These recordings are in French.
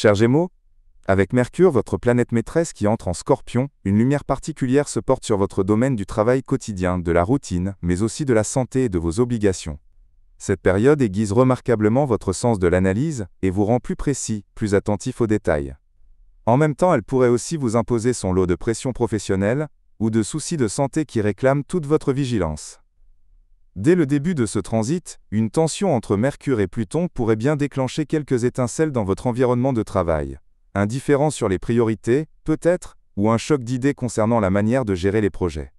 Cher Gémeaux, avec Mercure, votre planète maîtresse qui entre en Scorpion, une lumière particulière se porte sur votre domaine du travail quotidien, de la routine, mais aussi de la santé et de vos obligations. Cette période aiguise remarquablement votre sens de l'analyse et vous rend plus précis, plus attentif aux détails. En même temps, elle pourrait aussi vous imposer son lot de pression professionnelle ou de soucis de santé qui réclament toute votre vigilance. Dès le début de ce transit, une tension entre Mercure et Pluton pourrait bien déclencher quelques étincelles dans votre environnement de travail. Un différend sur les priorités, peut-être, ou un choc d'idées concernant la manière de gérer les projets.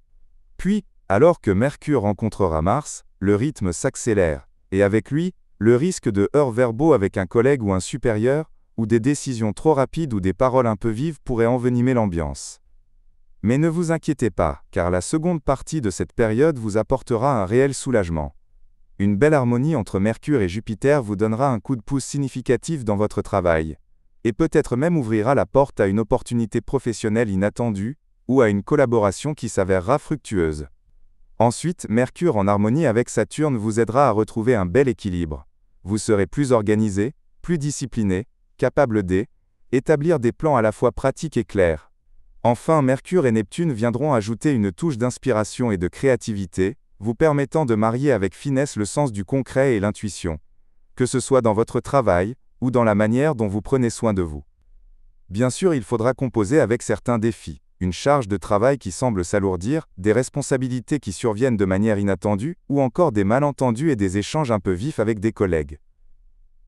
Puis, alors que Mercure rencontrera Mars, le rythme s'accélère, et avec lui, le risque de heurts verbaux avec un collègue ou un supérieur, ou des décisions trop rapides ou des paroles un peu vives pourraient envenimer l'ambiance. Mais ne vous inquiétez pas, car la seconde partie de cette période vous apportera un réel soulagement. Une belle harmonie entre Mercure et Jupiter vous donnera un coup de pouce significatif dans votre travail, et peut-être même ouvrira la porte à une opportunité professionnelle inattendue, ou à une collaboration qui s'avérera fructueuse. Ensuite, Mercure en harmonie avec Saturne vous aidera à retrouver un bel équilibre. Vous serez plus organisé, plus discipliné, capable d'établir des plans à la fois pratiques et clairs. Enfin, Mercure et Neptune viendront ajouter une touche d'inspiration et de créativité, vous permettant de marier avec finesse le sens du concret et l'intuition, que ce soit dans votre travail, ou dans la manière dont vous prenez soin de vous. Bien sûr, il faudra composer avec certains défis, une charge de travail qui semble s'alourdir, des responsabilités qui surviennent de manière inattendue, ou encore des malentendus et des échanges un peu vifs avec des collègues.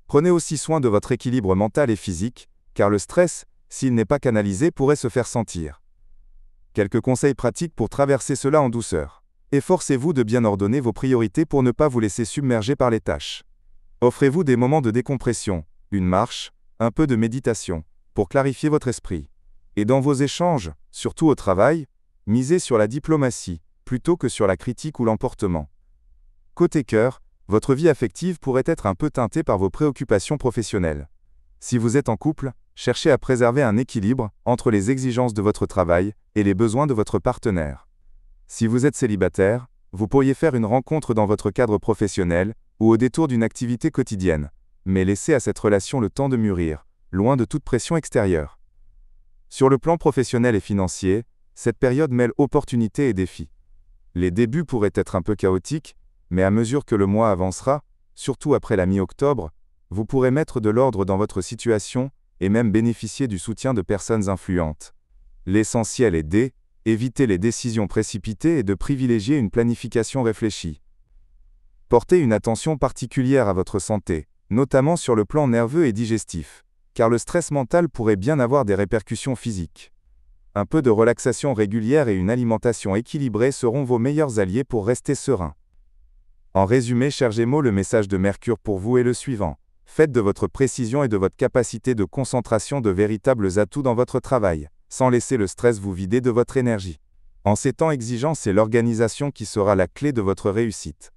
Prenez aussi soin de votre équilibre mental et physique, car le stress, s'il n'est pas canalisé, pourrait se faire sentir. Quelques conseils pratiques pour traverser cela en douceur. Efforcez-vous de bien ordonner vos priorités pour ne pas vous laisser submerger par les tâches. Offrez-vous des moments de décompression, une marche, un peu de méditation, pour clarifier votre esprit. Et dans vos échanges, surtout au travail, misez sur la diplomatie, plutôt que sur la critique ou l'emportement. Côté cœur, votre vie affective pourrait être un peu teintée par vos préoccupations professionnelles. Si vous êtes en couple, cherchez à préserver un équilibre entre les exigences de votre travail et les besoins de votre partenaire. Si vous êtes célibataire, vous pourriez faire une rencontre dans votre cadre professionnel ou au détour d'une activité quotidienne, mais laissez à cette relation le temps de mûrir, loin de toute pression extérieure. Sur le plan professionnel et financier, cette période mêle opportunités et défis. Les débuts pourraient être un peu chaotiques, mais à mesure que le mois avancera, surtout après la mi-octobre, vous pourrez mettre de l'ordre dans votre situation et même bénéficier du soutien de personnes influentes. L'essentiel est d'éviter les décisions précipitées et de privilégier une planification réfléchie. Portez une attention particulière à votre santé, notamment sur le plan nerveux et digestif, car le stress mental pourrait bien avoir des répercussions physiques. Un peu de relaxation régulière et une alimentation équilibrée seront vos meilleurs alliés pour rester serein. En résumé, cher Gémeaux, le message de Mercure pour vous est le suivant. Faites de votre précision et de votre capacité de concentration de véritables atouts dans votre travail, sans laisser le stress vous vider de votre énergie. En ces temps exigeants, c'est l'organisation qui sera la clé de votre réussite.